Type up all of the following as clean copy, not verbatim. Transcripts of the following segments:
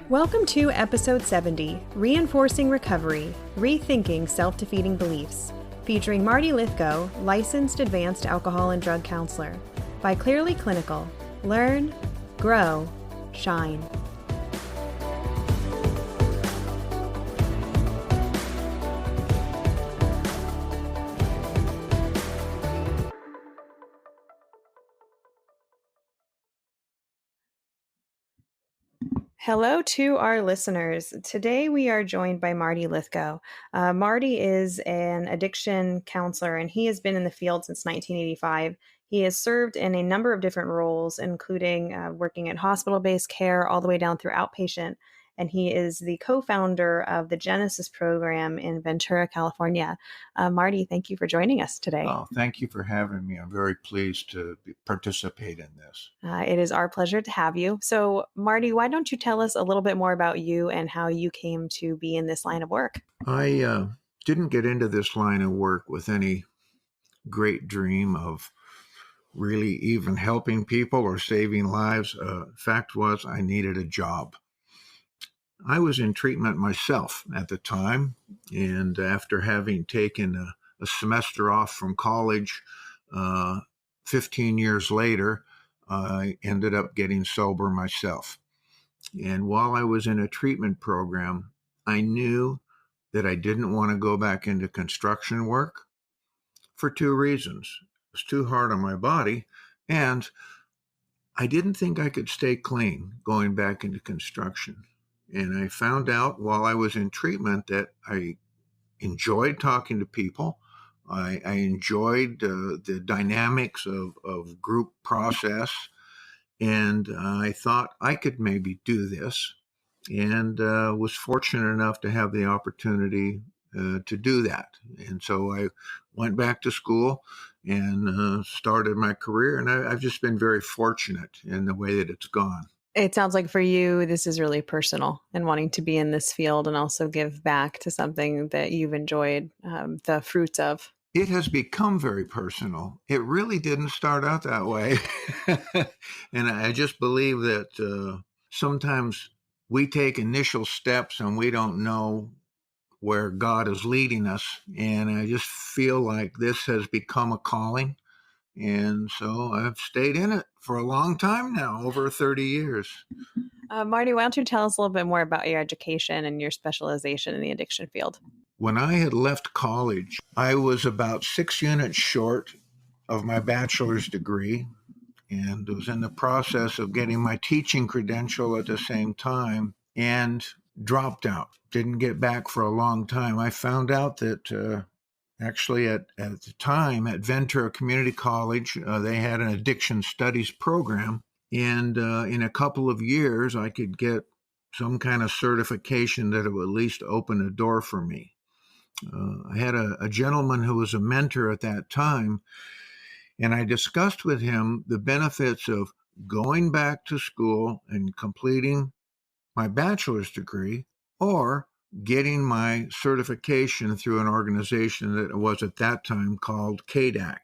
Welcome to Episode 70, Reinforcing Recovery, Rethinking Self-Defeating Beliefs, featuring Marty Lythgoe, licensed advanced alcohol and drug counselor, by Clearly Clinical. Learn, grow, shine. Hello to our listeners. Today we are joined by Marty Lythgoe. Marty is an addiction counselor and he has been in the field since 1985. He has served in a number of different roles, including working at hospital-based care all the way down through outpatient. And he is the co-founder of the Genesis program in Ventura, California. Marty, thank you for joining us today. Oh, thank you for having me. I'm very pleased to participate in this. It is our pleasure to have you. So, Marty, why don't you tell us a little bit more about you and how you came to be in this line of work? I didn't get into this line of work with any great dream of really even helping people or saving lives. Fact was, I needed a job. I was in treatment myself at the time, and after having taken a semester off from college, 15 years later, I ended up getting sober myself. And while I was in a treatment program, I knew that I didn't want to go back into construction work for two reasons. It was too hard on my body, and I didn't think I could stay clean going back into construction. And I found out while I was in treatment that I enjoyed talking to people. I enjoyed the dynamics of group process. And I thought I could maybe do this, and was fortunate enough to have the opportunity to do that. And so I went back to school and started my career. And I've just been very fortunate in the way that it's gone. It sounds like for you, this is really personal and wanting to be in this field and also give back to something that you've enjoyed the fruits of. It has become very personal. It really didn't start out that way. And I just believe that sometimes we take initial steps and we don't know where God is leading us. And I just feel like this has become a calling. And so I've stayed in it for a long time now, over 30 years. Marty, why don't you tell us a little bit more about your education and your specialization in the addiction field? When I had left college, I was about 6 units short of my bachelor's degree and was in the process of getting my teaching credential at the same time and dropped out. Didn't get back for a long time. I found out that actually at the time at Ventura Community College, they had an addiction studies program. And in a couple of years, I could get some kind of certification that it would at least open a door for me. I had a gentleman who was a mentor at that time, and I discussed with him the benefits of going back to school and completing my bachelor's degree or getting my certification through an organization that was at that time called CADAC.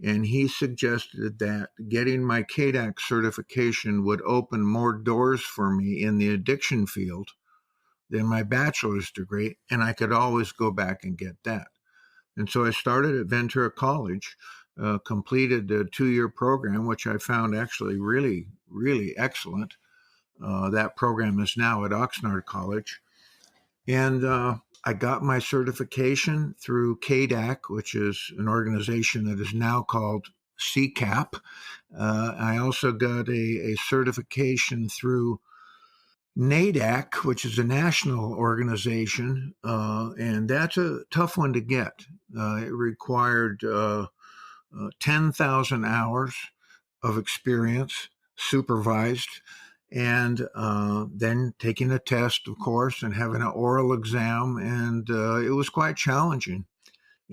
And he suggested that getting my CADAC certification would open more doors for me in the addiction field than my bachelor's degree, and I could always go back and get that. And so I started at Ventura College, completed a 2-year program, which I found actually really, really excellent. That program is now at Oxnard College. And I got my certification through CADAC, which is an organization that is now called CCAP. I also got a certification through LAADC, which is a national organization, and that's a tough one to get. It required 10,000 hours of experience, supervised, and then taking a test, of course, and having an oral exam, and it was quite challenging.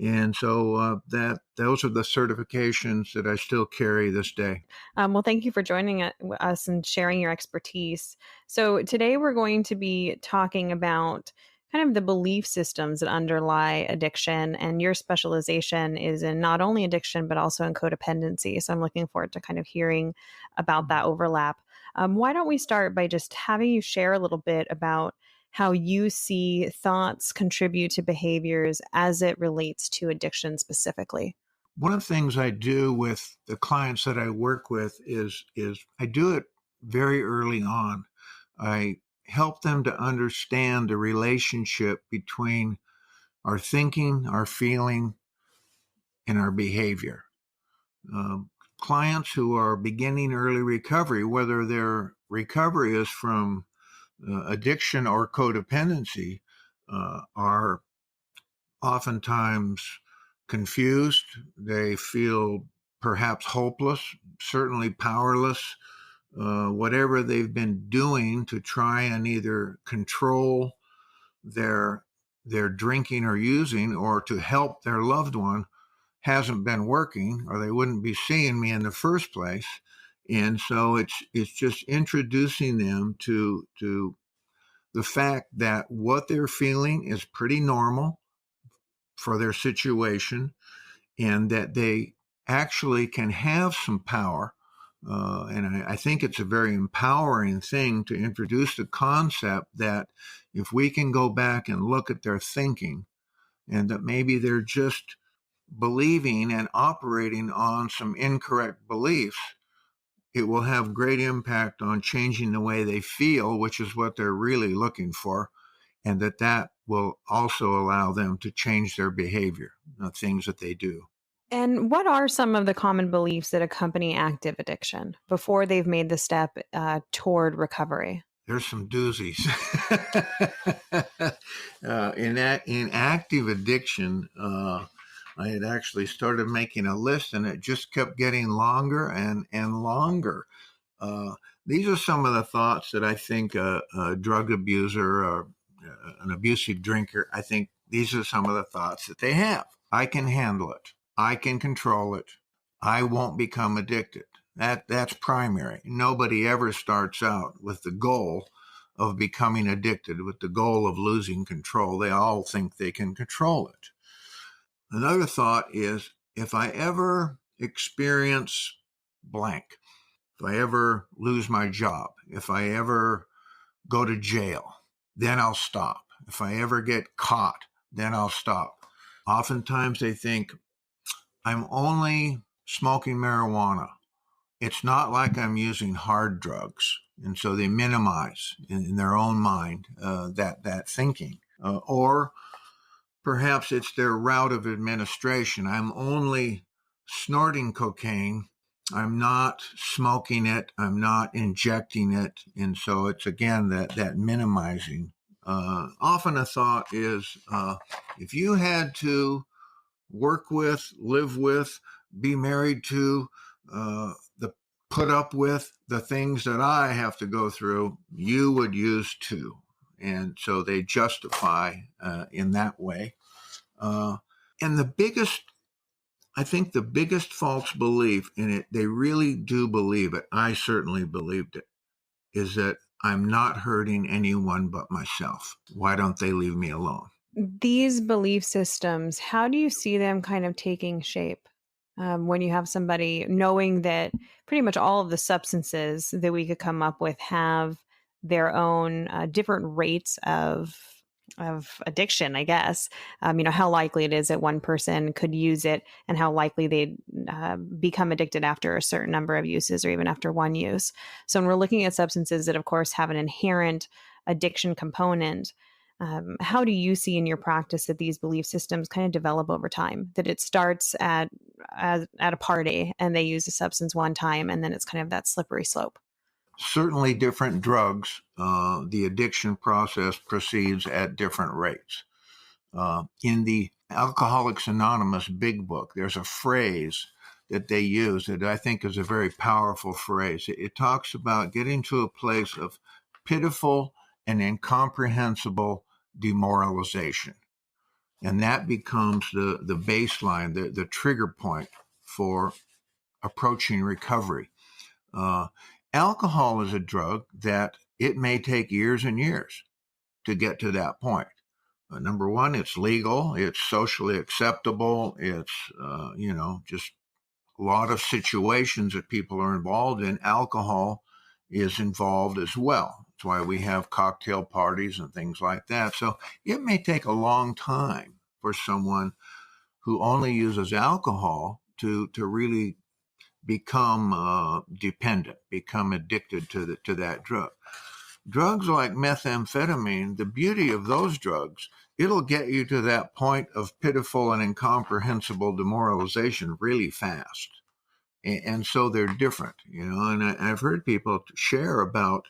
And so those are the certifications that I still carry this day. Well, thank you for joining us and sharing your expertise. So today we're going to be talking about kind of the belief systems that underlie addiction, and your specialization is in not only addiction, but also in codependency. So I'm looking forward to kind of hearing about that overlap. Why don't we start by just having you share a little bit about how you see thoughts contribute to behaviors as it relates to addiction specifically? One of the things I do with the clients that I work with is I do it very early on. I help them to understand the relationship between our thinking, our feeling, and our behavior. Um, Clients who are beginning early recovery, whether their recovery is from addiction or codependency, are oftentimes confused. They feel perhaps hopeless, certainly powerless. Whatever they've been doing to try and either control their their drinking or using, or to help their loved one, hasn't been working, or they wouldn't be seeing me in the first place. And so it's just introducing them to the fact that what they're feeling is pretty normal for their situation, and that they actually can have some power. And I think it's a very empowering thing to introduce the concept that if we can go back and look at their thinking, and that maybe they're just believing and operating on some incorrect beliefs, it will have great impact on changing the way they feel, which is what they're really looking for, and that will also allow them to change their behavior, the things that they do. And what are some of the common beliefs that accompany active addiction before they've made the step toward recovery? There's some doozies. In active addiction, I had actually started making a list, and it just kept getting longer and longer. Uh, these are some of the thoughts that I think a drug abuser or an abusive drinker, I think these are some of the thoughts that they have. I can handle it. I can control it. I won't become addicted. That's primary. Nobody ever starts out with the goal of becoming addicted, with the goal of losing control. They all think they can control it. Another thought is, if I ever experience blank, if I ever lose my job, if I ever go to jail, then I'll stop. If I ever get caught, then I'll stop. Oftentimes they think, I'm only smoking marijuana. It's not like I'm using hard drugs. And so they minimize in their own mind that thinking. Or perhaps it's their route of administration. I'm only snorting cocaine. I'm not smoking it. I'm not injecting it. And so it's, again, that minimizing. Often a thought is, if you had to work with, live with, be married to, the put up with the things that I have to go through, you would use too. And so they justify in that way. And I think the biggest false belief in it, they really do believe it, I certainly believed it, is that I'm not hurting anyone but myself. Why don't they leave me alone? These belief systems, how do you see them kind of taking shape? When you have somebody knowing that pretty much all of the substances that we could come up with have their own different rates of addiction, I guess. How likely it is that one person could use it, and how likely they'd become addicted after a certain number of uses, or even after one use. So when we're looking at substances that, of course, have an inherent addiction component, how do you see in your practice that these belief systems kind of develop over time? That it starts at a party and they use a substance one time, and then it's kind of that slippery slope. Certainly, different drugs, the addiction process proceeds at different rates. In the Alcoholics Anonymous Big Book, there's a phrase that they use that I think is a very powerful phrase. It talks about getting to a place of pitiful and incomprehensible demoralization. And that becomes the baseline, the trigger point for approaching recovery. Uh, Alcohol is a drug that it may take years and years to get to that point. Number one, it's legal, it's socially acceptable, it's, just a lot of situations that people are involved in. Alcohol is involved as well. That's why we have cocktail parties and things like that. So it may take a long time for someone who only uses alcohol to really become dependent, become addicted to that drug. Drugs like methamphetamine, the beauty of those drugs, it'll get you to that point of pitiful and incomprehensible demoralization really fast. And so they're different, and I've heard people share about,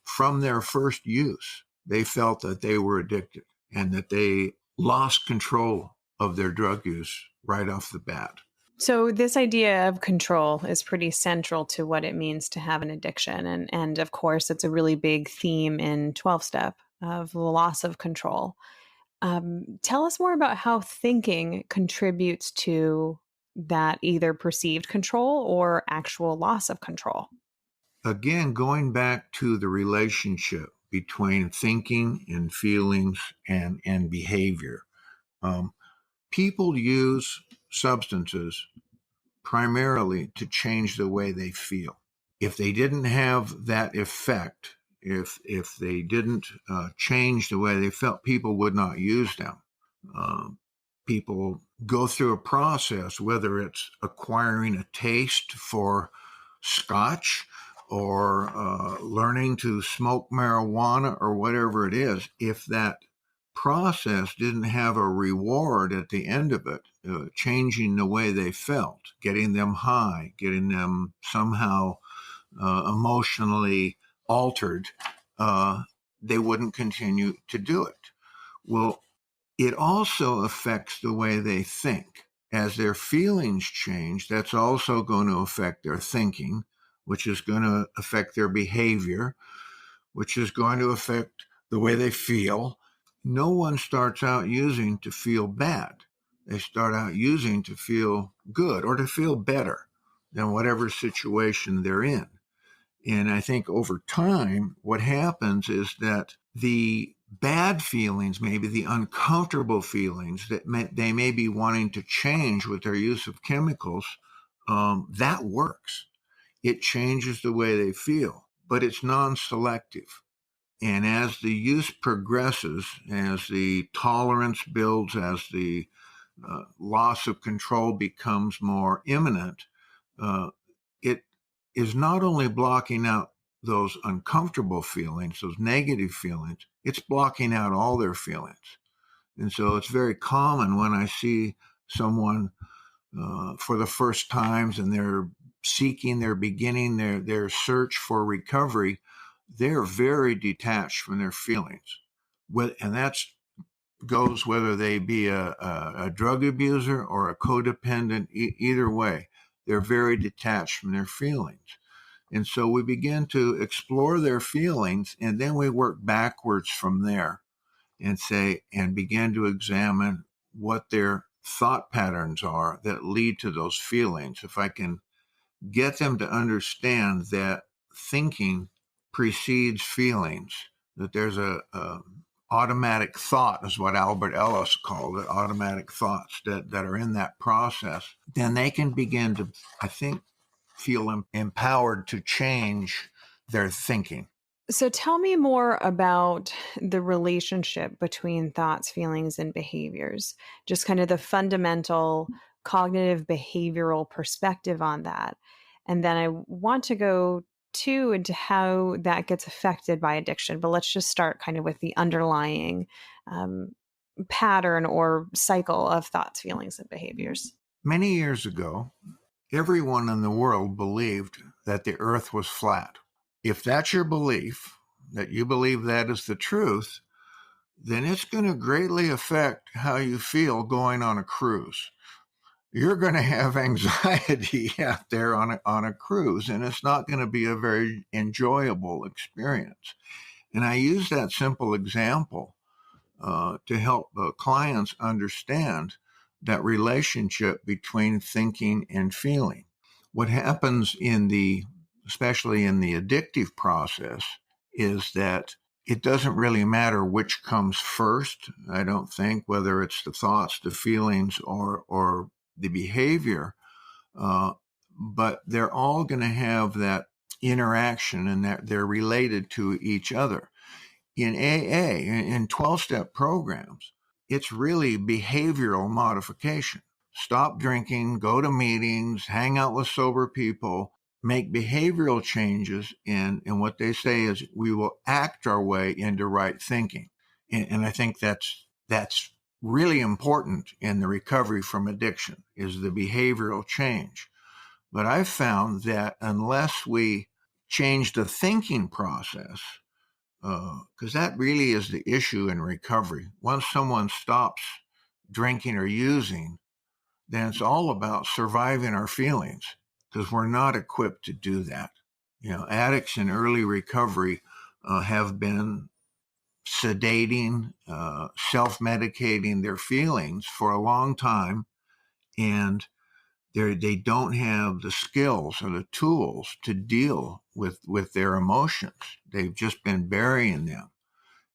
from their first use, they felt that they were addicted and that they lost control of their drug use right off the bat. So this idea of control is pretty central to what it means to have an addiction. And of course, it's a really big theme in 12-step of the loss of control. Tell us more about how thinking contributes to that either perceived control or actual loss of control. Again, going back to the relationship between thinking and feelings and behavior. People use substances primarily to change the way they feel. If they didn't have that effect, if they didn't change the way they felt, people would not use them. People go through a process, whether it's acquiring a taste for scotch or learning to smoke marijuana or whatever it is. If that process didn't have a reward at the end of it, changing the way they felt, getting them high, getting them somehow emotionally altered, they wouldn't continue to do it. Well, it also affects the way they think. As their feelings change, that's also going to affect their thinking, which is going to affect their behavior, which is going to affect the way they feel. No one starts out using to feel bad. They start out using to feel good or to feel better than whatever situation they're in. And I think over time, what happens is that the bad feelings, maybe the uncomfortable feelings that they may be wanting to change with their use of chemicals, that works. It changes the way they feel, but it's non-selective. And as the use progresses, as the tolerance builds, as the loss of control becomes more imminent, it is not only blocking out those uncomfortable feelings, those negative feelings, it's blocking out all their feelings. And so it's very common when I see someone for the first times and they're beginning their search for recovery, they're very detached from their feelings. And that's goes whether they be a drug abuser or a codependent, either way, they're very detached from their feelings. And so we begin to explore their feelings, and then we work backwards from there and begin to examine what their thought patterns are that lead to those feelings. If I can get them to understand that thinking precedes feelings, that there's a automatic thought is what Albert Ellis called it, automatic thoughts that are in that process, then they can begin to, I think, feel empowered to change their thinking. So tell me more about the relationship between thoughts, feelings, and behaviors, just kind of the fundamental cognitive behavioral perspective on that. And then I want to go too into how that gets affected by addiction. But let's just start kind of with the underlying pattern or cycle of thoughts, feelings, and behaviors. Many years ago, everyone in the world believed that the earth was flat. If that's your belief, that you believe that is the truth, then it's going to greatly affect how you feel going on a cruise. You're going to have anxiety out there on a cruise, and it's not going to be a very enjoyable experience. And I use that simple example to help clients understand that relationship between thinking and feeling. What happens especially in the addictive process, is that it doesn't really matter which comes first. I don't think, whether it's the thoughts, the feelings, or the behavior, but they're all going to have that interaction and that they're related to each other. In AA, in 12-step programs, it's really behavioral modification. Stop drinking, go to meetings, hang out with sober people, make behavioral changes. And what they say is we will act our way into right thinking. And I think that's really important in the recovery from addiction, is the behavioral change. But I've found that unless we change the thinking process, because that really is the issue in recovery. Once someone stops drinking or using, then it's all about surviving our feelings, because we're not equipped to do that. Addicts in early recovery have been sedating, self-medicating their feelings for a long time, and they don't have the skills or the tools to deal with their emotions. They've just been burying them.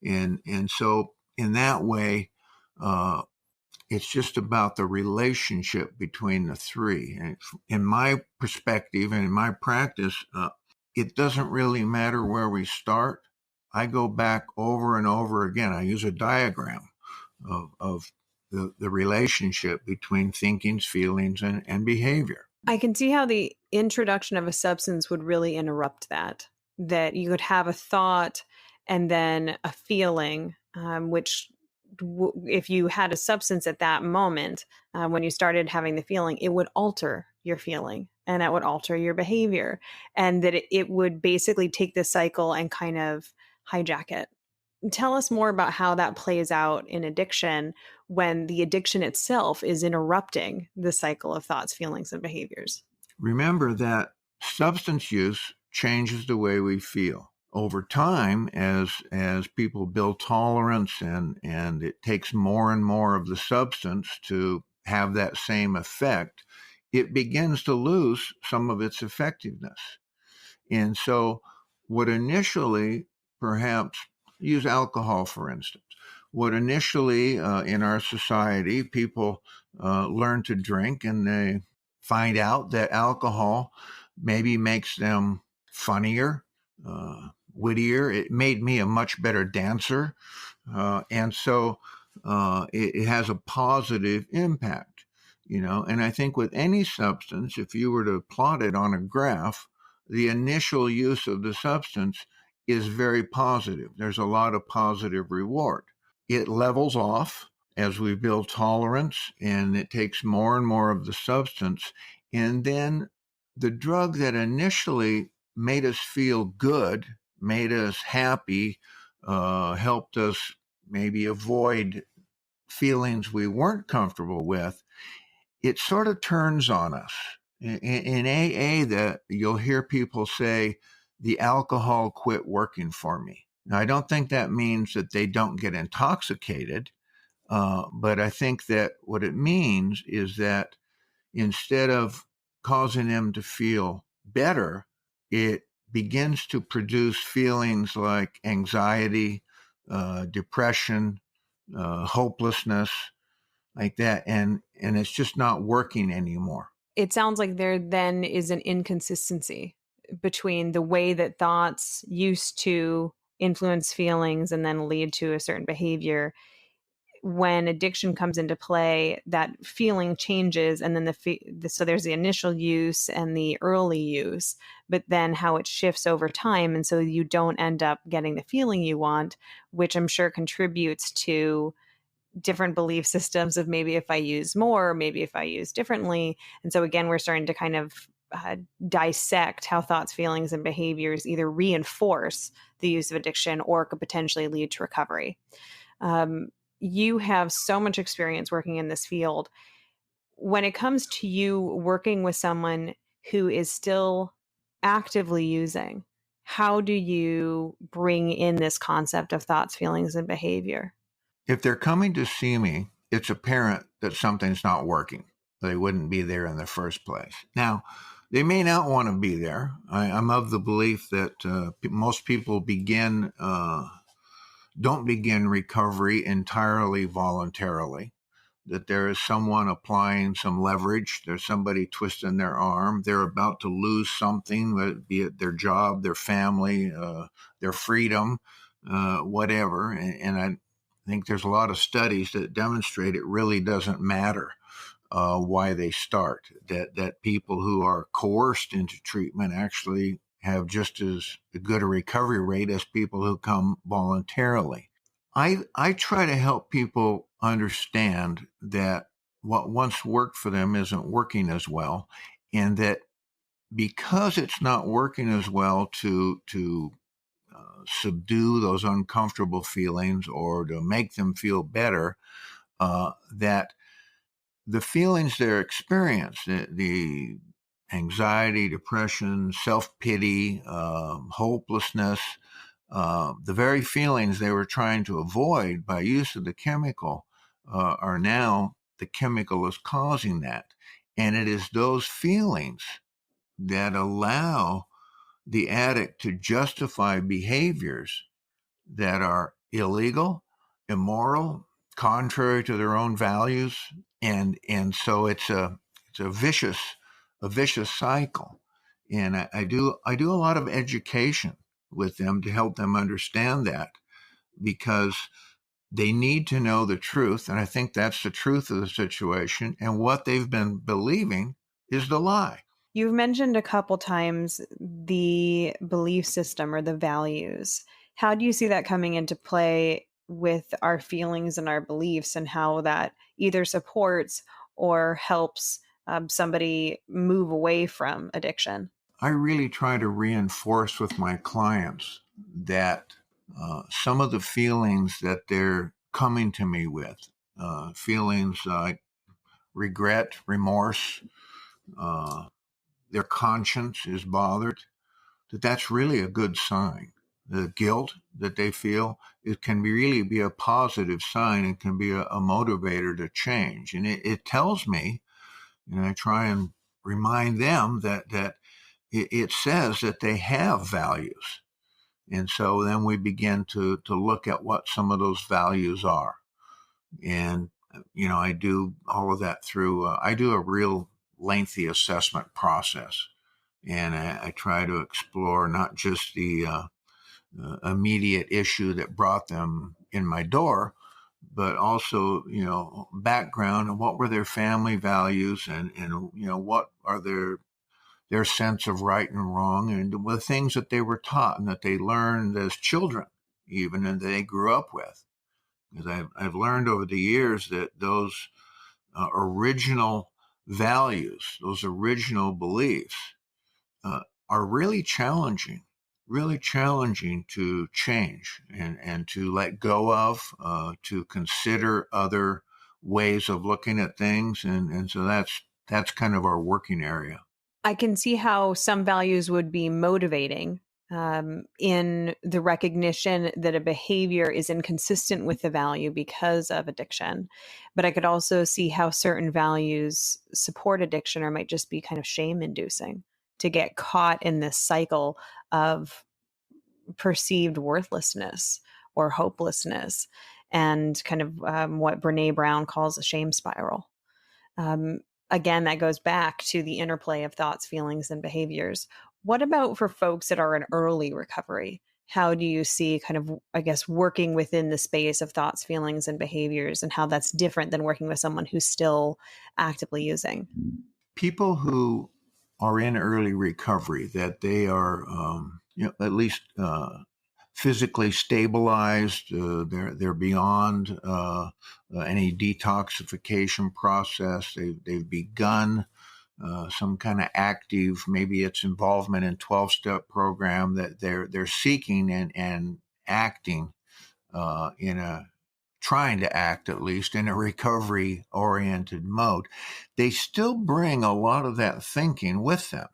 And so in that way, it's just about the relationship between the three. And in my perspective and in my practice, it doesn't really matter where we start. I go back over and over again. I use a diagram of the relationship between thinkings, feelings, and behavior. I can see how the introduction of a substance would really interrupt that you could have a thought and then a feeling, which if you had a substance at that moment, when you started having the feeling, it would alter your feeling and it would alter your behavior, and that it would basically take the cycle and kind of hijack it. Tell us more about how that plays out in addiction when the addiction itself is interrupting the cycle of thoughts, feelings, and behaviors. Remember that substance use changes the way we feel. Over time, as people build tolerance and it takes more and more of the substance to have that same effect, it begins to lose some of its effectiveness. And so what initially, perhaps, use alcohol, for instance, what initially in our society, people learn to drink and they find out that alcohol maybe makes them funnier, wittier. It made me a much better dancer. And so it has a positive impact, and I think with any substance, if you were to plot it on a graph, the initial use of the substance is very positive. There's a lot of positive reward. It levels off as we build tolerance and it takes more and more of the substance. And then the drug that initially made us feel good, made us happy, helped us maybe avoid feelings we weren't comfortable with, it sort of turns on us. In AA, that you'll hear people say, the alcohol quit working for me. Now, I don't think that means that they don't get intoxicated, but I think that what it means is that instead of causing them to feel better, it begins to produce feelings like anxiety, depression, hopelessness, like that, and it's just not working anymore. It sounds like there then is an inconsistency between the way that thoughts used to influence feelings and then lead to a certain behavior. When addiction comes into play, that feeling changes, and then so there's the initial use and the early use, but then how it shifts over time, and so you don't end up getting the feeling you want, which I'm sure contributes to different belief systems of maybe if I use more, maybe if I use differently. And so again, we're starting to kind of dissect how thoughts, feelings, and behaviors either reinforce the use of addiction or could potentially lead to recovery. You have so much experience working in this field. When it comes to you working with someone who is still actively using, how do you bring in this concept of thoughts, feelings, and behavior? If they're coming to see me, it's apparent that something's not working. They wouldn't be there in the first place. Now, they may not want to be there. I'm of the belief that most people don't begin recovery entirely voluntarily. that there is someone applying some leverage. There's somebody twisting their arm. They're about to lose something, be it their job, their family, their freedom, whatever. And I think there's a lot of studies that demonstrate it really doesn't matter why they start, that people who are coerced into treatment actually have just as good a recovery rate as people who come voluntarily. I try to help people understand that what once worked for them isn't working as well, and that because it's not working as well to subdue those uncomfortable feelings or to make them feel better, that the feelings they're experiencing, the anxiety, depression, self-pity, hopelessness, the very feelings they were trying to avoid by use of the chemical are now the chemical is causing that. And it is those feelings that allow the addict to justify behaviors that are illegal, immoral, contrary to their own values, and so it's a vicious cycle. And I do a lot of education with them to help them understand that, because they need to know the truth, and I think that's the truth of the situation, and what they've been believing is the lie. You've mentioned a couple times the belief system or the values. How do you see that coming into play with our feelings and our beliefs, and how that either supports or helps somebody move away from addiction? I really try to reinforce with my clients that some of the feelings that they're coming to me with, feelings like regret, remorse, uh, their conscience is bothered, that's really a good sign. The guilt that they feel, it can really be a positive sign. It can be a motivator to change. And it tells me, and I try and remind them that it says that they have values. And so then we begin to look at what some of those values are. And, I do all of that through, I do a real lengthy assessment process. And I try to explore not just the immediate issue that brought them in my door, but also, background and what were their family values, and what are their sense of right and wrong, and the things that they were taught and that they learned as children, even, and they grew up with. Because I've learned over the years that those original values, those original beliefs, uh, are really challenging to change and to let go of, to consider other ways of looking at things. And so that's kind of our working area. I can see how some values would be motivating in the recognition that a behavior is inconsistent with the value because of addiction. But I could also see how certain values support addiction or might just be kind of shame inducing to get caught in this cycle of perceived worthlessness or hopelessness and kind of what Brene Brown calls a shame spiral. Um, Again, that goes back to the interplay of thoughts, feelings, and behaviors. What about for folks that are in early recovery? How do you see kind of, I guess, working within the space of thoughts, feelings, and behaviors, and how that's different than working with someone who's still actively using? People who are in early recovery, that they are, at least physically stabilized. They're beyond any detoxification process. They've begun some kind of active, maybe it's involvement in 12-step program, that they're seeking and acting in a trying to act, at least in a recovery oriented mode. They still bring a lot of that thinking with them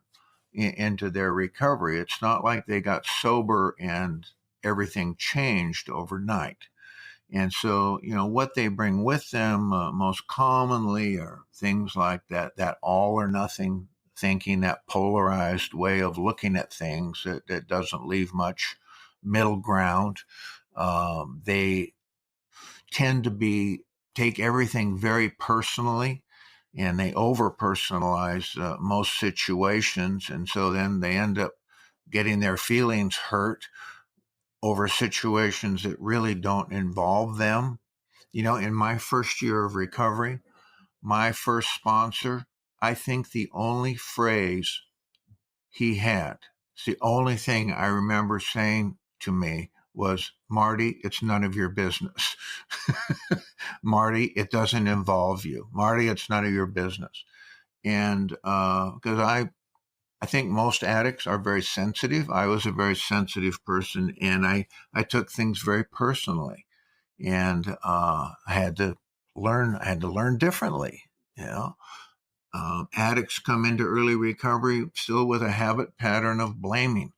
into their recovery. It's not like they got sober and everything changed overnight. And so, what they bring with them most commonly are things like that all or nothing thinking, that polarized way of looking at things that doesn't leave much middle ground. They tend to be take everything very personally, and they over personalize most situations. And so then they end up getting their feelings hurt over situations that really don't involve them. In my first year of recovery, my first sponsor, I think the only phrase he had, it's the only thing I remember saying to me was, "Marty, it's none of your business." "Marty, it doesn't involve you. Marty, it's none of your business." And because I think most addicts are very sensitive. I was a very sensitive person, and I took things very personally, and I had to learn differently. Addicts come into early recovery still with a habit pattern of blaming,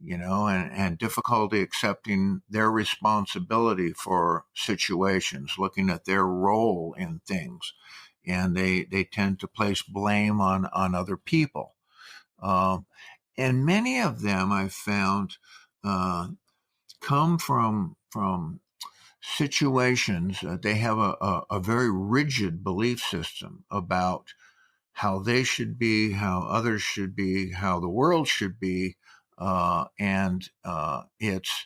and difficulty accepting their responsibility for situations, looking at their role in things. And they tend to place blame on other people. And many of them I've found come from situations. They have a very rigid belief system about how they should be, how others should be, how the world should be, and it's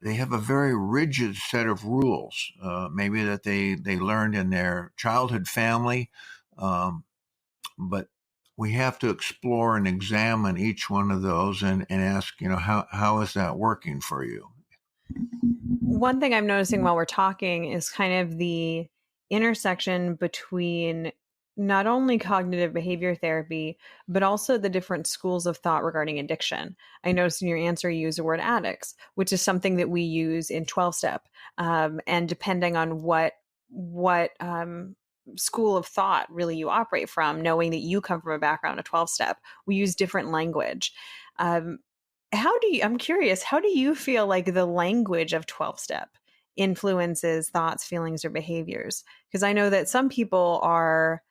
they have a very rigid set of rules, maybe that they learned in their childhood family, but we have to explore and examine each one of those and ask, how is that working for you? One thing I'm noticing while we're talking is kind of the intersection between not only cognitive behavior therapy, but also the different schools of thought regarding addiction. I noticed in your answer you use the word addicts, which is something that we use in 12-step. And depending on what school of thought really you operate from, knowing that you come from a background of 12-step, we use different language. Um, I'm curious, how do you feel like the language of 12-step influences thoughts, feelings, or behaviors? Because I know that some people are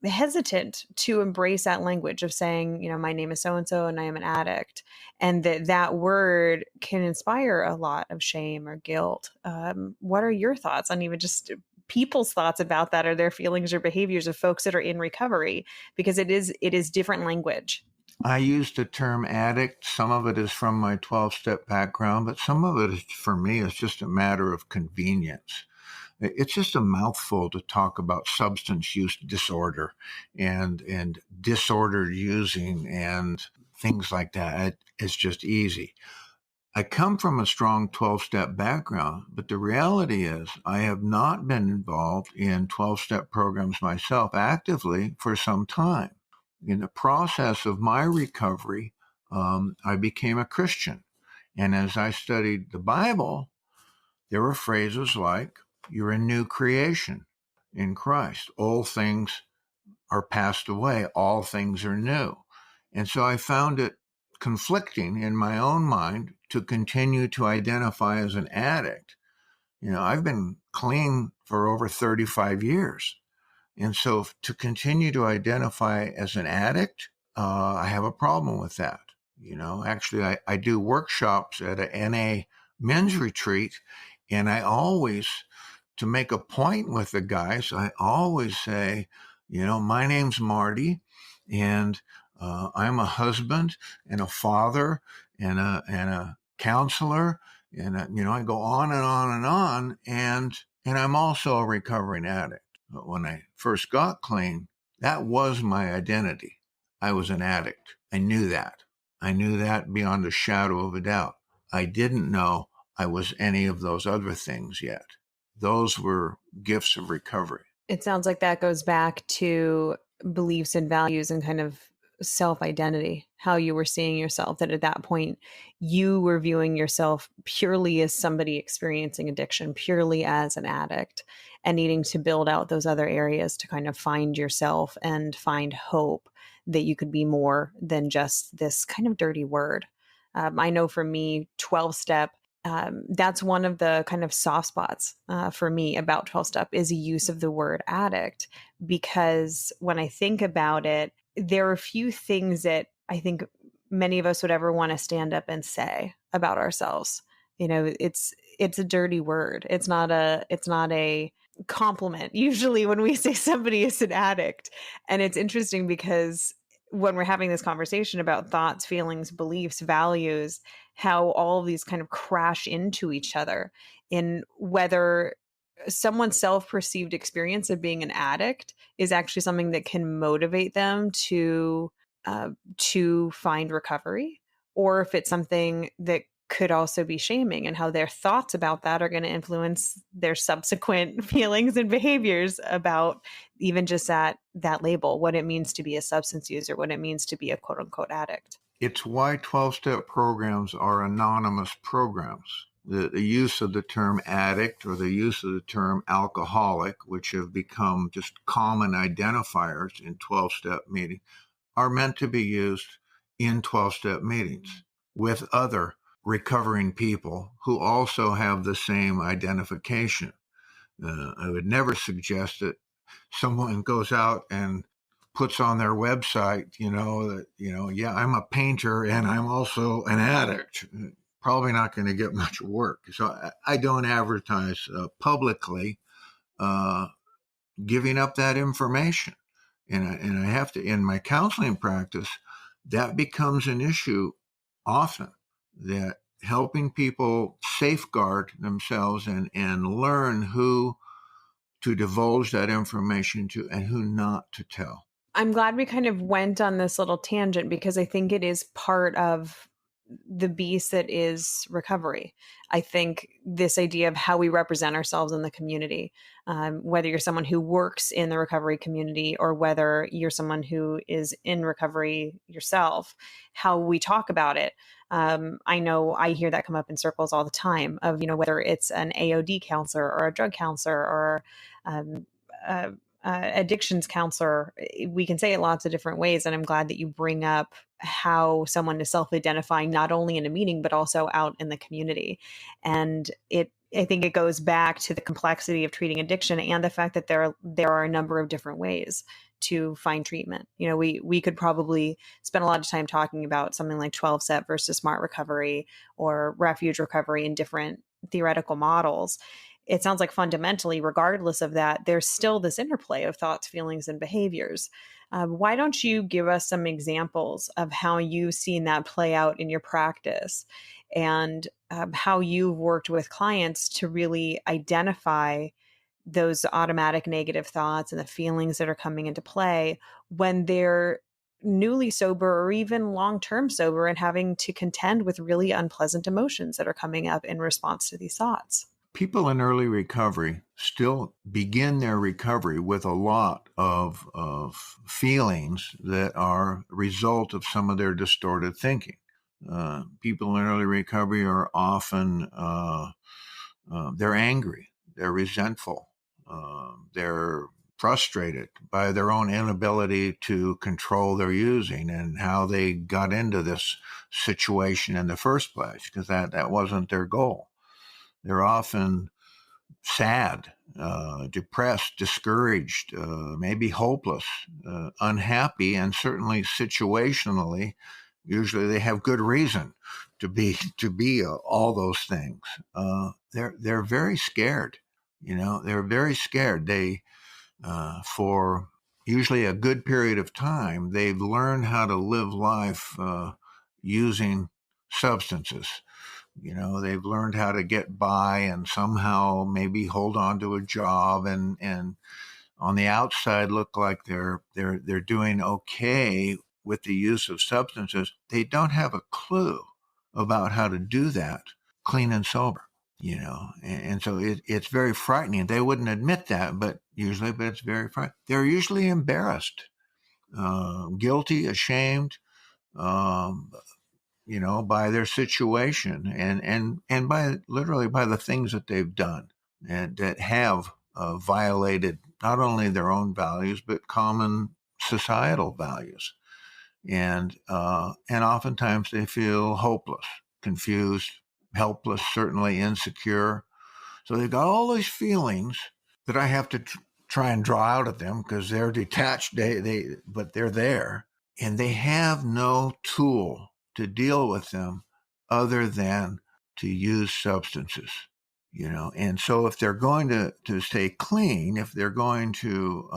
hesitant to embrace that language of saying, my name is so-and-so and I am an addict. And that word can inspire a lot of shame or guilt. What are your thoughts on even just people's thoughts about that, or their feelings or behaviors of folks that are in recovery? Because it is different language. I use the term addict. Some of it is from my 12-step background, but some of it, for me, is just a matter of convenience. It's just a mouthful to talk about substance use disorder and disordered using and things like that. It's just easy. I come from a strong 12-step background, but the reality is I have not been involved in 12-step programs myself actively for some time. In the process of my recovery, I became a Christian. And as I studied the Bible, there were phrases like, "You're a new creation in Christ. Old things are passed away. All things are new." And so I found it conflicting in my own mind to continue to identify as an addict. I've been clean for over 35 years. And so to continue to identify as an addict, I have a problem with that. Actually, I do workshops at a NA men's retreat, and I always, to make a point with the guys, I always say, my name's Marty, and I'm a husband and a father and a counselor, and I go on and on and on, and I'm also a recovering addict. But when I first got clean, that was my identity. I was an addict. I knew that. I knew that beyond a shadow of a doubt. I didn't know I was any of those other things yet. Those were gifts of recovery. It sounds like that goes back to beliefs and values and kind of self-identity, how you were seeing yourself, that at that point you were viewing yourself purely as somebody experiencing addiction, purely as an addict, and needing to build out those other areas to kind of find yourself and find hope that you could be more than just this kind of dirty word. I know for me, 12-step, that's one of the kind of soft spots for me about 12-step is a use of the word addict, because when I think about it, there are a few things that I think many of us would ever want to stand up and say about ourselves. It's a dirty word. It's not a compliment usually when we say somebody is an addict. And it's interesting because when we're having this conversation about thoughts, feelings, beliefs, values, how all of these kind of crash into each other in whether someone's self-perceived experience of being an addict is actually something that can motivate them to find recovery, or if it's something that could also be shaming, and how their thoughts about that are going to influence their subsequent feelings and behaviors about even just that label, what it means to be a substance user, what it means to be a quote unquote addict. It's why 12-step programs are anonymous programs. The use of the term addict or the use of the term alcoholic, which have become just common identifiers in 12-step meetings, are meant to be used in 12-step meetings with other recovering people who also have the same identification. I would never suggest that someone goes out and puts on their website, yeah, I'm a painter and I'm also an addict. Probably not going to get much work. So I don't advertise publicly giving up that information. And I have to, in my counseling practice, that becomes an issue often, that helping people safeguard themselves and learn who to divulge that information to and who not to tell. I'm glad we kind of went on this little tangent because I think it is part of the beast that is recovery. I think this idea of how we represent ourselves in the community, whether you're someone who works in the recovery community or whether you're someone who is in recovery yourself, how we talk about it. I know I hear that come up in circles all the time of, whether it's an AOD counselor or a drug counselor or um, addictions counselor. We can say it lots of different ways. And I'm glad that you bring up how someone is self-identifying not only in a meeting, but also out in the community. And I think it goes back to the complexity of treating addiction and the fact that there are a number of different ways to find treatment. We could probably spend a lot of time talking about something like 12-step versus smart recovery or refuge recovery in different theoretical models. It sounds like fundamentally, regardless of that, there's still this interplay of thoughts, feelings, and behaviors. Why don't you give us some examples of how you've seen that play out in your practice and how you've worked with clients to really identify those automatic negative thoughts and the feelings that are coming into play when they're newly sober or even long-term sober and having to contend with really unpleasant emotions that are coming up in response to these thoughts? People in early recovery still begin their recovery with a lot of feelings that are a result of some of their distorted thinking. People in early recovery are often, they're angry, they're resentful, they're frustrated by their own inability to control their using and how they got into this situation in the first place, because that wasn't their goal. They're often sad, depressed, discouraged, maybe hopeless, unhappy, and certainly situationally, usually they have good reason to be all those things. They're very scared. They're very scared. They for usually a good period of time, they've learned how to live life using substances. They've learned how to get by and somehow maybe hold on to a job and on the outside look like they're doing okay with the use of substances. They don't have a clue about how to do that clean and sober, and so it's very frightening. They wouldn't admit that, but it's very frightening. They're usually embarrassed, guilty, ashamed, um, by their situation and by literally by the things that they've done and that have violated not only their own values but common societal values. And oftentimes they feel hopeless, confused, helpless, certainly insecure. So they've got all these feelings that I have to try and draw out of them because they're detached. But they're there, and they have no tool to deal with them other than to use substances. And so if they're going to stay clean, if they're going to,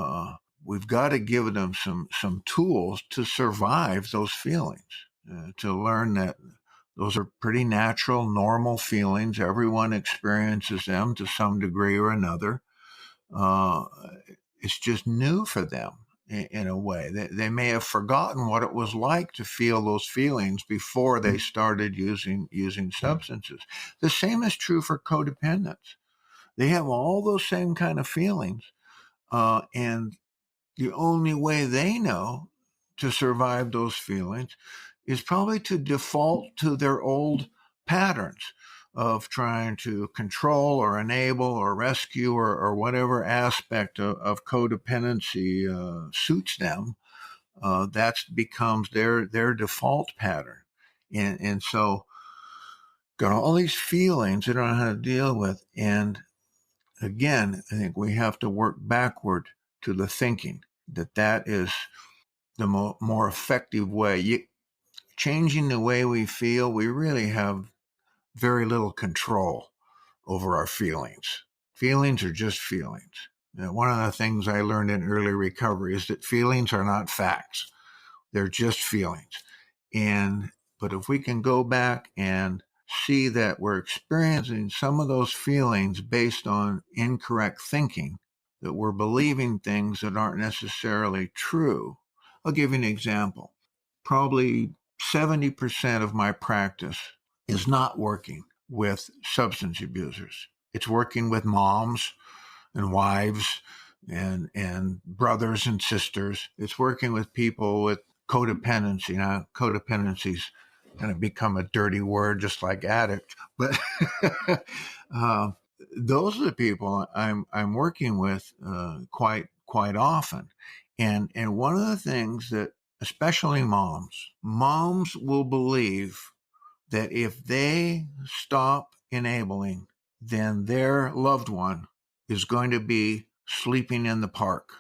we've got to give them some tools to survive those feelings, to learn that those are pretty natural, normal feelings. Everyone experiences them to some degree or another. It's just new for them in a way. They may have forgotten what it was like to feel those feelings before they started using substances. The same is true for codependents. They have all those same kind of feelings, and the only way they know to survive those feelings is probably to default to their old patterns of trying to control or enable or rescue or whatever aspect of codependency suits them. That becomes their default pattern. And so got all these feelings they don't know how to deal with. And again, I think we have to work backward to the thinking that is the more effective way. Changing the way we feel, we really have very little control over our feelings. Feelings are just feelings. One of the things I learned in early recovery is that feelings are not facts. They're just feelings. But if we can go back and see that we're experiencing some of those feelings based on incorrect thinking, that we're believing things that aren't necessarily true. I'll give you an example. Probably 70% of my practice is not working with substance abusers. It's working with moms and wives and brothers and sisters. It's working with people with codependency. Now, codependency's kind of become a dirty word, just like addict. But those are the people I'm working with quite often. And one of the things that, especially moms will believe that if they stop enabling, then their loved one is going to be sleeping in the park,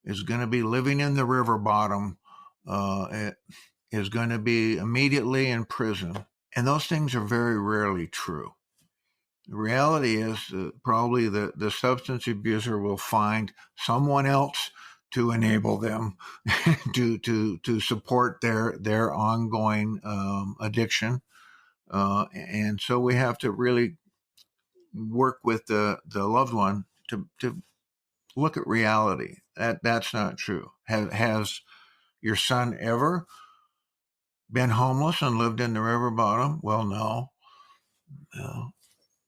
is going to be living in the river bottom, is going to be immediately in prison. And those things are very rarely true. The reality is probably the substance abuser will find someone else to enable them to support their ongoing addiction. And so we have to really work with the loved one to look at reality. That's not true. Has your son ever been homeless and lived in the river bottom? Well, no.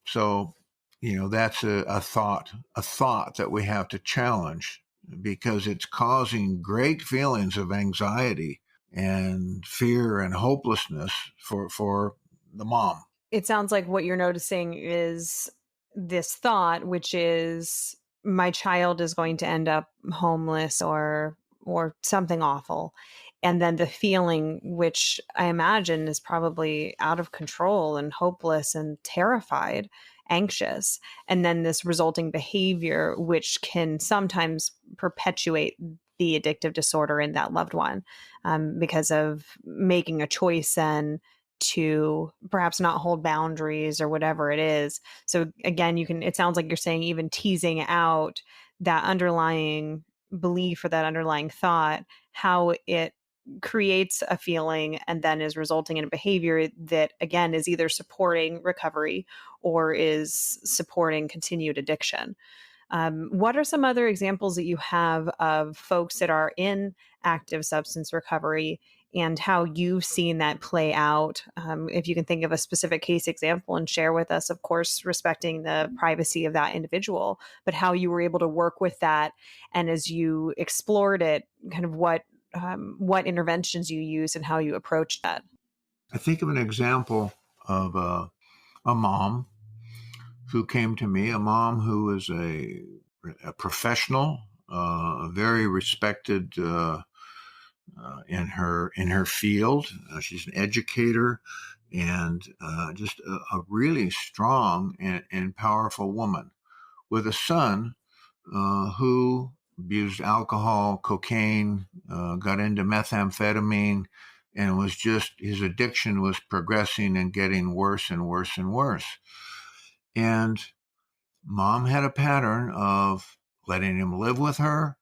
So, that's a thought that we have to challenge because it's causing great feelings of anxiety and fear and hopelessness for the mom. It sounds like what you're noticing is this thought, which is my child is going to end up homeless or something awful. And then the feeling, which I imagine is probably out of control and hopeless and terrified, anxious. And then this resulting behavior, which can sometimes perpetuate the addictive disorder in that loved one because of making a choice and to perhaps not hold boundaries or whatever it is. So again, it sounds like you're saying even teasing out that underlying belief or that underlying thought, how it creates a feeling and then is resulting in a behavior that again is either supporting recovery or is supporting continued addiction. What are some other examples that you have of folks that are in active substance recovery and how you've seen that play out? If you can think of a specific case example and share with us, of course, respecting the privacy of that individual, but how you were able to work with that. And as you explored it, kind of what interventions you use and how you approach that. I think of an example of a mom who came to me, a mom who is a professional, very respected in her field. She's an educator and just a really strong and powerful woman with a son who abused alcohol, cocaine, got into methamphetamine, and his addiction was progressing and getting worse and worse and worse. And Mom had a pattern of letting him live with her,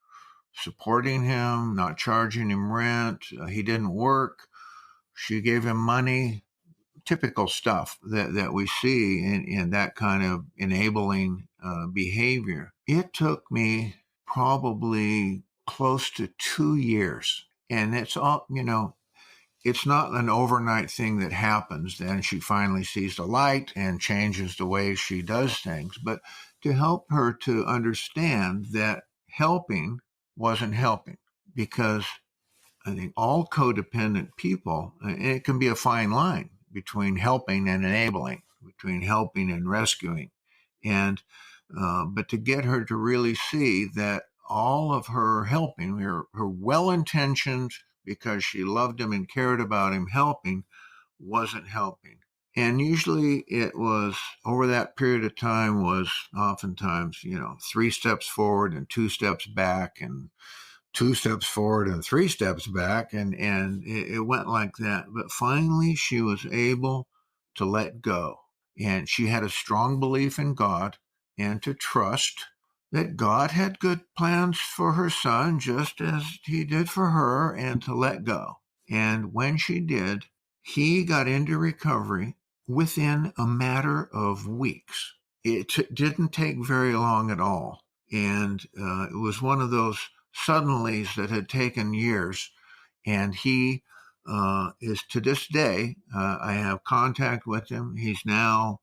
supporting him, not charging him rent. He didn't work. She gave him money, typical stuff that we see in that kind of enabling behavior. It took me probably close to 2 years. And it's all, it's not an overnight thing that happens. Then she finally sees the light and changes the way she does things. But to help her to understand that helping wasn't helping, because I think all codependent people, and it can be a fine line between helping and enabling, between helping and rescuing. And, but to get her to really see that all of her helping, her well intentioned, because she loved him and cared about him, helping wasn't helping. And usually it was over that period of time was oftentimes, 3 steps forward and 2 steps back, and 2 steps forward and 3 steps back, and it went like that. But finally, she was able to let go, and she had a strong belief in God and to trust that God had good plans for her son, just as He did for her, and to let go. And when she did, he got into recovery within a matter of weeks. It didn't take very long at all, and it was one of those suddenlies that had taken years. And he is, to this day, I have contact with him. He's now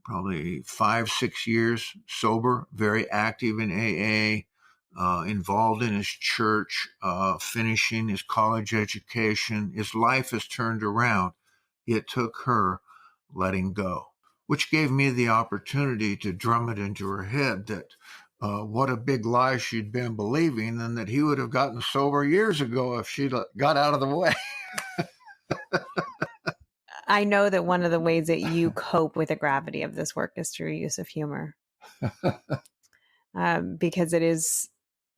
probably 5, 6 years sober, very active in AA, involved in his church, finishing his college education. His life has turned around. It took her letting go, which gave me the opportunity to drum it into her head that what a big lie she'd been believing, and that he would have gotten sober years ago if she'd got out of the way. I know that one of the ways that you cope with the gravity of this work is through use of humor, because it is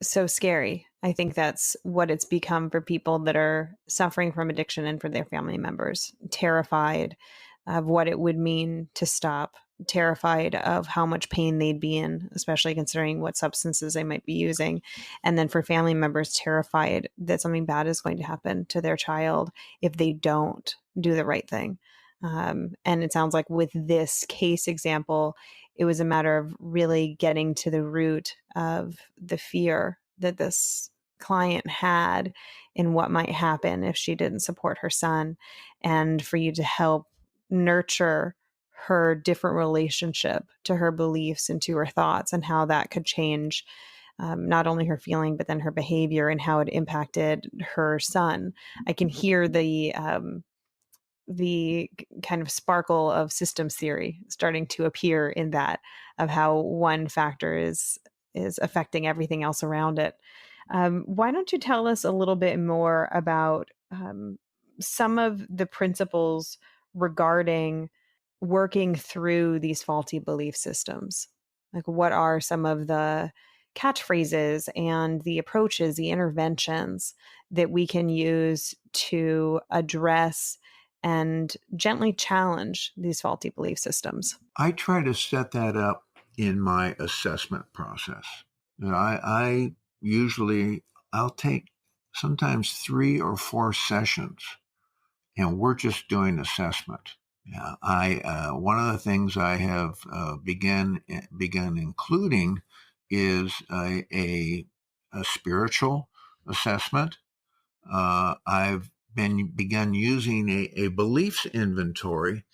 so scary. I think that's what it's become for people that are suffering from addiction and for their family members, terrified of what it would mean to stop, terrified of how much pain they'd be in, especially considering what substances they might be using. And then for family members, terrified that something bad is going to happen to their child if they don't do the right thing. And it sounds like with this case example, it was a matter of really getting to the root of the fear that this client had in what might happen if she didn't support her son, and for you to help nurture her different relationship to her beliefs and to her thoughts, and how that could change not only her feeling, but then her behavior and how it impacted her son. I can hear the kind of sparkle of systems theory starting to appear in that, of how one factor is affecting everything else around it. Why don't you tell us a little bit more about some of the principles regarding working through these faulty belief systems? Like, what are some of the catchphrases and the approaches, the interventions that we can use to address and gently challenge these faulty belief systems? I try to set that up in my assessment process. I usually, I'll take sometimes 3 or 4 sessions, and we're just doing assessment. Yeah, one of the things I have begun including is a spiritual assessment. I've begun using a beliefs inventory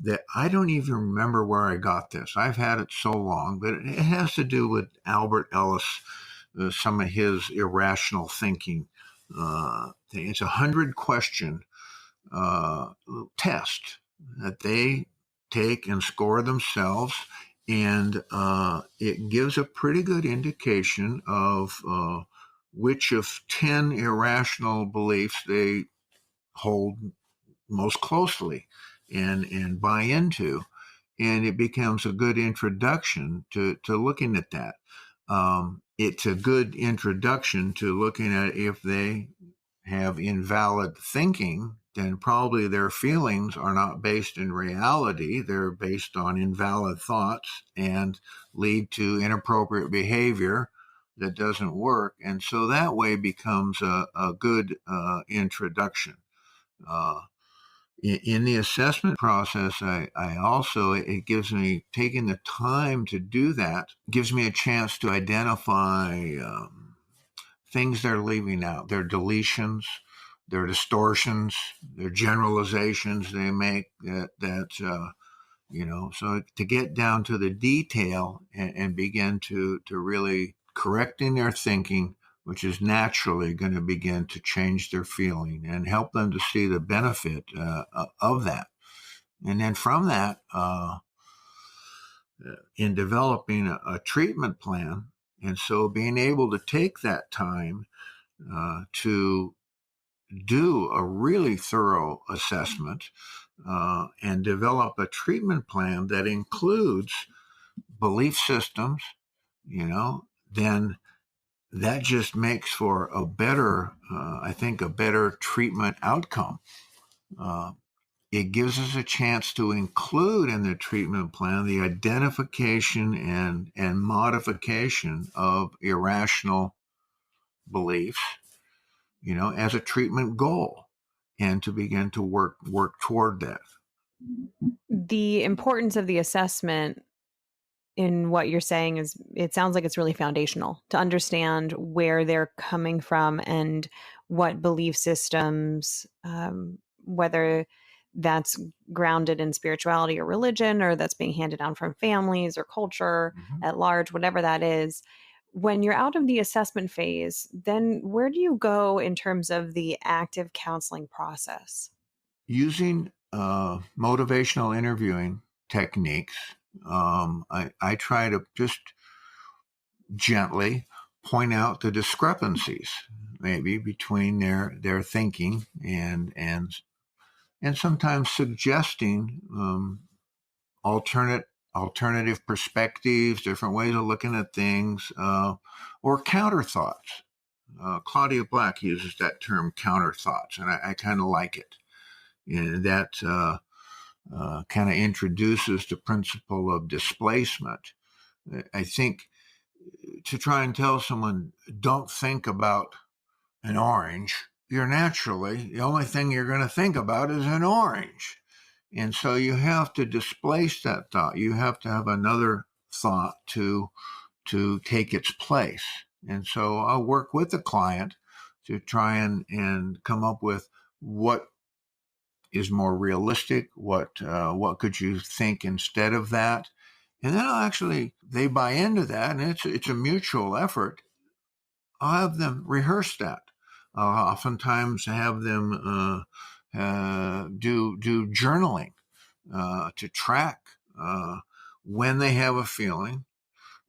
that I don't even remember where I got this. I've had it so long, but it has to do with Albert Ellis, some of his irrational thinking thing. It's 100-question test that they take and score themselves, and it gives a pretty good indication of which of 10 irrational beliefs they hold most closely and buy into. And it becomes a good introduction to looking at that. It's a good introduction to looking at if they have invalid thinking then probably their feelings are not based in reality. They're based on invalid thoughts and lead to inappropriate behavior that doesn't work. And so that way becomes a good introduction. Uh, in the assessment process, I also, it gives me, taking the time to do that, gives me a chance to identify things they're leaving out, their deletions, their distortions, their generalizations they make so to get down to the detail and begin to really correcting their thinking, which is naturally going to begin to change their feeling and help them to see the benefit of that. And then from that, in developing a treatment plan, and so being able to take that time to do a really thorough assessment and develop a treatment plan that includes belief systems, then that just makes for a better, I think, a better treatment outcome. It gives us a chance to include in the treatment plan the identification and modification of irrational beliefs, as a treatment goal, and to begin to work toward that. The importance of the assessment in what you're saying is, it sounds like it's really foundational to understand where they're coming from and what belief systems, whether that's grounded in spirituality or religion, or that's being handed down from families or culture at large, whatever that is. When you're out of the assessment phase, then where do you go in terms of the active counseling process? Using motivational interviewing techniques, I try to just gently point out the discrepancies maybe between their thinking and sometimes suggesting alternative perspectives, different ways of looking at things, or counter thoughts. Claudia Black uses that term, counter thoughts, and I kind of like it. That kind of introduces the principle of displacement. I think to try and tell someone, don't think about an orange, you're naturally, the only thing you're going to think about is an orange. And so you have to displace that thought. You have to have another thought to take its place. And so I'll work with the client to try and come up with what is more realistic, what could you think instead of that. And then they buy into that, and it's a mutual effort. I'll have them rehearse that. Oftentimes have them do journaling to track when they have a feeling,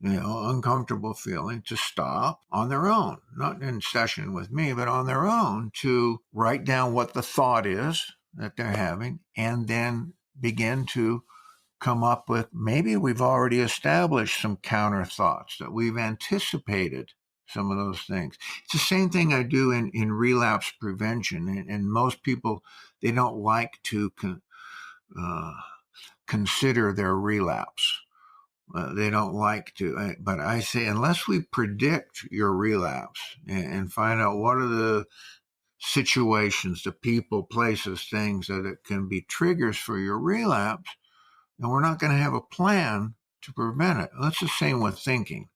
uncomfortable feeling, to stop on their own, not in session with me, but on their own, to write down what the thought is that they're having, and then begin to come up with, maybe we've already established some counter thoughts, that we've anticipated some of those things. It's the same thing I do in relapse prevention. And most people, they don't like to consider their relapse. They don't like to, but I say, unless we predict your relapse and find out what are the situations, the people, places, things that it can be triggers for your relapse, and we're not going to have a plan to prevent it. That's the same with thinking.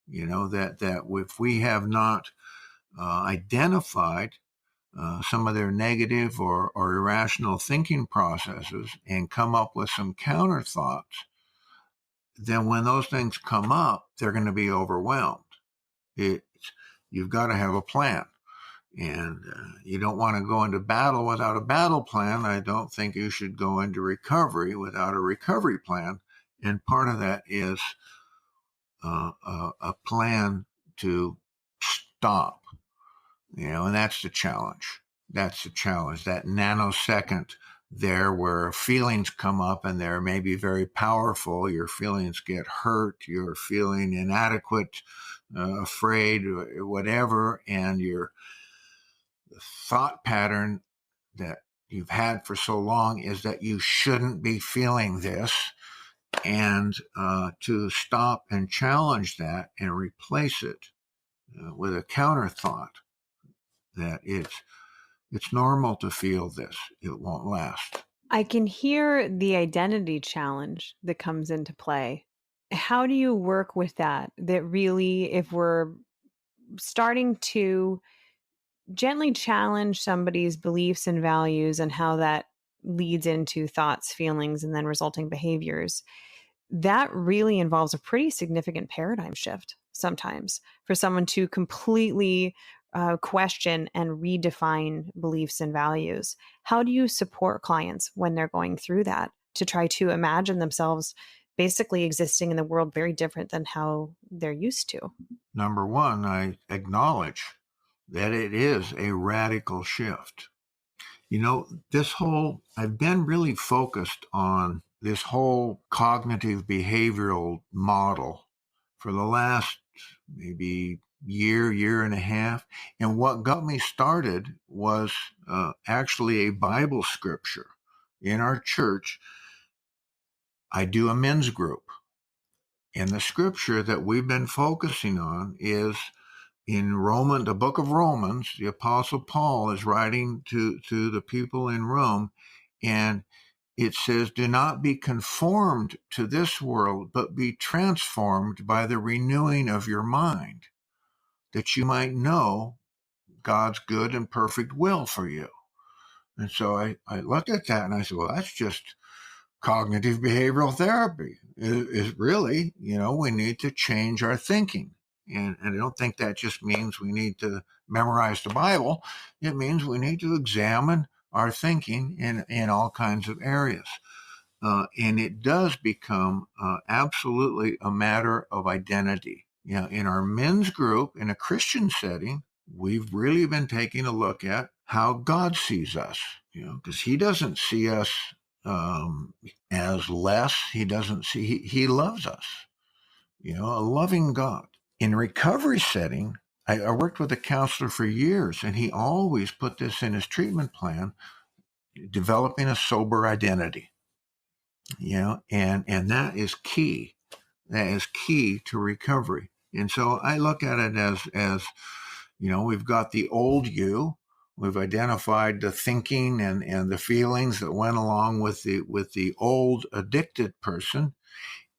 That if we have not identified some of their negative or irrational thinking processes and come up with some counter thoughts, then when those things come up, they're going to be overwhelmed. You've got to have a plan. And you don't want to go into battle without a battle plan. I don't think you should go into recovery without a recovery plan. And part of that is a plan to stop, and that's the challenge. That's the challenge, that nanosecond there where feelings come up and they're maybe very powerful. Your feelings get hurt. You're feeling inadequate, afraid, whatever. And the thought pattern that you've had for so long is that you shouldn't be feeling this, and to stop and challenge that and replace it with a counter thought that it's normal to feel this. It won't last. I can hear the identity challenge that comes into play. How do you work with that? That really, if we're starting to gently challenge somebody's beliefs and values and how that leads into thoughts, feelings, and then resulting behaviors, that really involves a pretty significant paradigm shift sometimes for someone to completely question and redefine beliefs and values. How do you support clients when they're going through that to try to imagine themselves basically existing in the world very different than how they're used to? Number one, I acknowledge that it is a radical shift. I've been really focused on this whole cognitive behavioral model for the last maybe year and a half. And what got me started was actually a Bible scripture. In our church, I do a men's group. And the scripture that we've been focusing on is in the book of Romans. The Apostle Paul is writing to the people in Rome, and it says, do not be conformed to this world, but be transformed by the renewing of your mind, that you might know God's good and perfect will for you. And so I looked at that and I said, well, that's just cognitive behavioral therapy. Is really, we need to change our thinking. And I don't think that just means we need to memorize the Bible. It means we need to examine our thinking in all kinds of areas. And it does become absolutely a matter of identity. In our men's group, in a Christian setting, we've really been taking a look at how God sees us, because he doesn't see us as less. He loves us, a loving God. In a recovery setting, I worked with a counselor for years, and he always put this in his treatment plan, developing a sober identity, and that is key. That is key to recovery. And so I look at it as we've got the old you. We've identified the thinking and the feelings that went along with the old addicted person.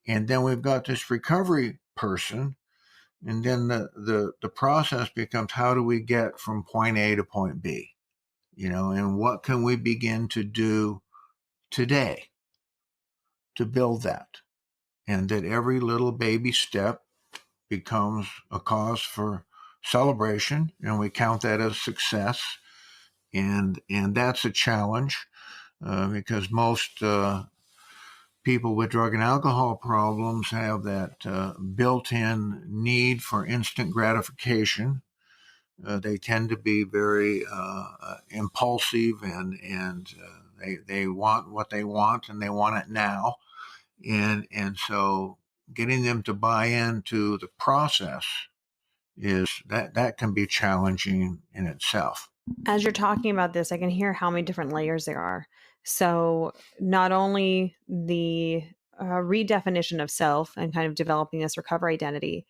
And then we've got this recovery person. And then the process becomes, how do we get from point A to point B? And what can we begin to do today to build that? And that every little baby step becomes a cause for celebration, and we count that as success. And that's a challenge because most people with drug and alcohol problems have that built-in need for instant gratification. They tend to be very impulsive, and they want what they want, and they want it now. And so getting them to buy into the process is that can be challenging in itself. As you're talking about this, I can hear how many different layers there are. So not only the redefinition of self and kind of developing this recovery identity,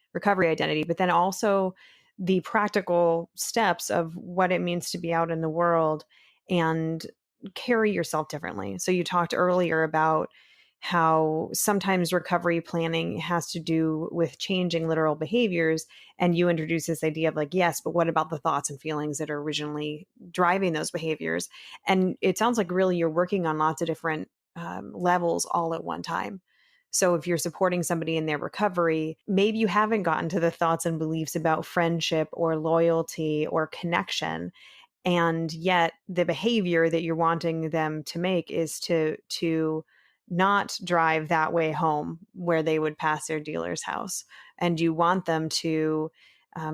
but then also the practical steps of what it means to be out in the world and carry yourself differently. So you talked earlier about how sometimes recovery planning has to do with changing literal behaviors. And you introduce this idea of like, yes, but what about the thoughts and feelings that are originally driving those behaviors? And it sounds like really you're working on lots of different levels all at one time. So if you're supporting somebody in their recovery, maybe you haven't gotten to the thoughts and beliefs about friendship or loyalty or connection. And yet the behavior that you're wanting them to make is to not drive that way home where they would pass their dealer's house. And you want them to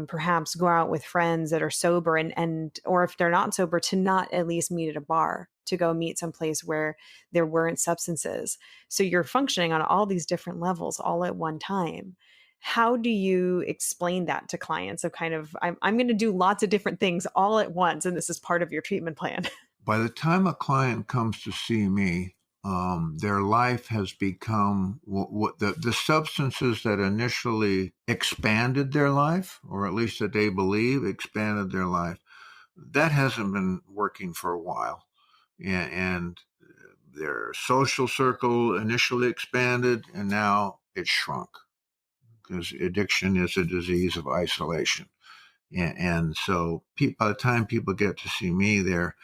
perhaps go out with friends that are sober and or if they're not sober, to not at least meet at a bar, to go meet someplace where there weren't substances. So you're functioning on all these different levels all at one time. How do you explain that to clients of kind of, I'm going to do lots of different things all at once, and this is part of your treatment plan? By the time a client comes to see me, their life has become what the substances that initially expanded their life, or at least that they believe expanded their life, that hasn't been working for a while. And their social circle initially expanded, and now it's shrunk because addiction is a disease of isolation. And so by the time people get to see me, they're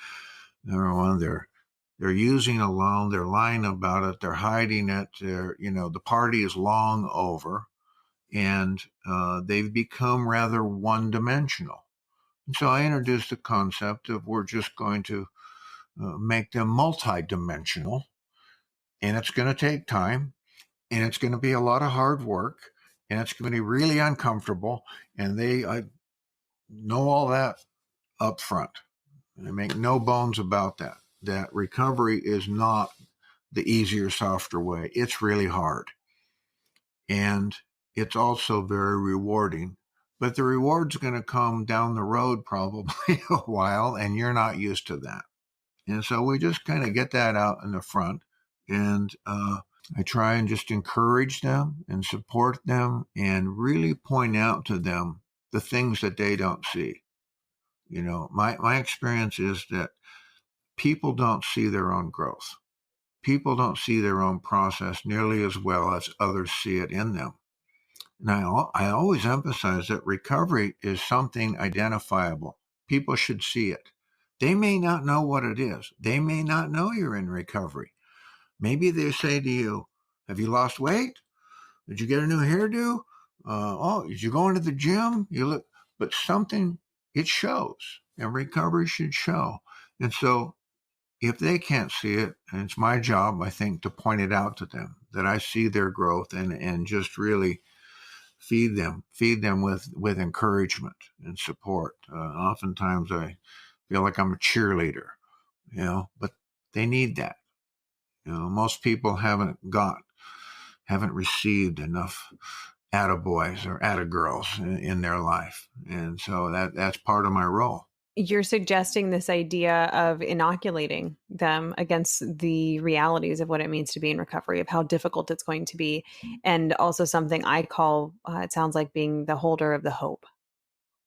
using alone, they're lying about it, they're hiding it, the party is long over, and they've become rather one-dimensional. And so I introduced the concept of we're just going to make them multi-dimensional, and it's going to take time, and it's going to be a lot of hard work, and it's going to be really uncomfortable, and I know all that up front. I make no bones about that recovery is not the easier, softer way. It's really hard. And it's also very rewarding. But the reward's going to come down the road probably a while, and you're not used to that. And so we just kind of get that out in the front. And I try and just encourage them and support them and really point out to them the things that they don't see. My experience is that people don't see their own growth. People don't see their own process nearly as well as others see it in them. And I always emphasize that recovery is something identifiable. People should see it. They may not know what it is. They may not know you're in recovery. Maybe they say to you, have you lost weight? Did you get a new hairdo? Did you go into the gym? But something, it shows, and recovery should show. And so if they can't see it, and it's my job, I think, to point it out to them, that I see their growth and just really feed them with encouragement and support. Oftentimes I feel like I'm a cheerleader, but they need that. Most people haven't received enough attaboys or attagirls in their life. And so that's part of my role. You're suggesting this idea of inoculating them against the realities of what it means to be in recovery, of how difficult it's going to be, and also something I call, it sounds like being the holder of the hope,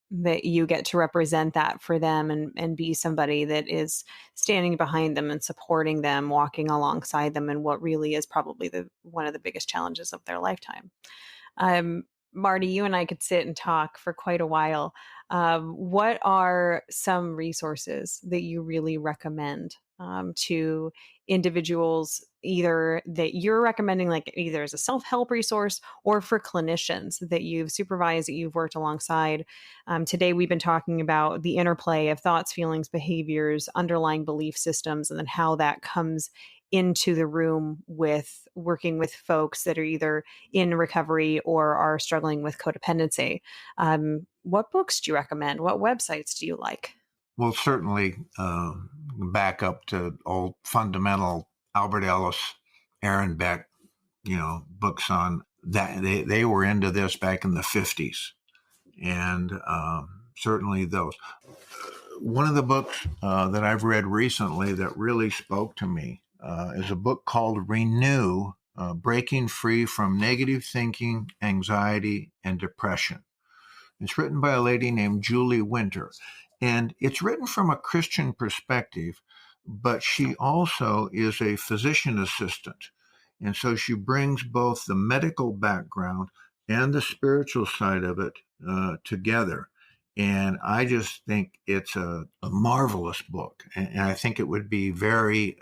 that you get to represent that for them and be somebody that is standing behind them and supporting them, walking alongside them in what really is probably one of the biggest challenges of their lifetime. Um, Marty, you and I could sit and talk for quite a while. What are some resources that you really recommend to individuals, either that you're recommending, like either as a self-help resource or for clinicians that you've supervised, that you've worked alongside? Today, we've been talking about the interplay of thoughts, feelings, behaviors, underlying belief systems, and then how that comes into the room with working with folks that are either in recovery or are struggling with codependency. What books do you recommend? What websites do you like? Well, certainly back up to old fundamental Albert Ellis, Aaron Beck, books on that. They were into this back in the 50s. And certainly those. One of the books that I've read recently that really spoke to me is a book called Renew, Breaking Free from Negative Thinking, Anxiety, and Depression. It's written by a lady named Julie Winter. And it's written from a Christian perspective, but she also is a physician assistant. And so she brings both the medical background and the spiritual side of it together. And I just think it's a marvelous book. And I think it would be very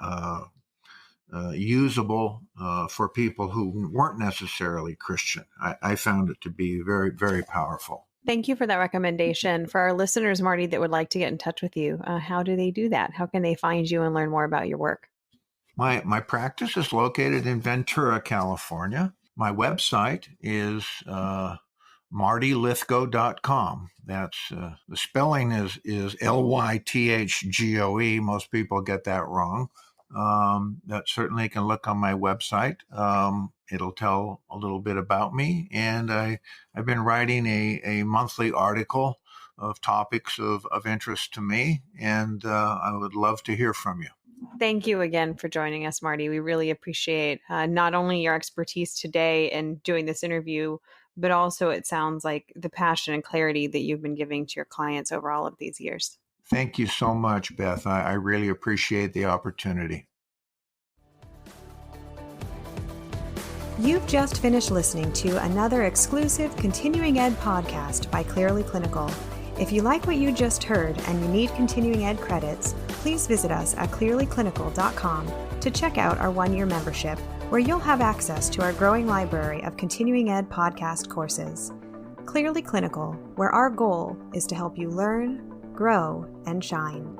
usable for people who weren't necessarily Christian. I found it to be very, very powerful. Thank you for that recommendation. For our listeners, Marty, that would like to get in touch with you, how do they do that? How can they find you and learn more about your work? My practice is located in Ventura, California. My website is martylythgoe.com. That's the spelling is Lythgoe. Most people get that wrong. That certainly can look on my website. It'll tell a little bit about me. And I've been writing a monthly article of topics of interest to me, and I would love to hear from you. Thank you again for joining us, Marty. We really appreciate not only your expertise today in doing this interview, but also it sounds like the passion and clarity that you've been giving to your clients over all of these years. Thank you so much, Beth. I really appreciate the opportunity. You've just finished listening to another exclusive continuing ed podcast by Clearly Clinical. If you like what you just heard and you need continuing ed credits, please visit us at clearlyclinical.com to check out our one-year membership, where you'll have access to our growing library of continuing ed podcast courses. Clearly Clinical, where our goal is to help you learn, grow, and shine.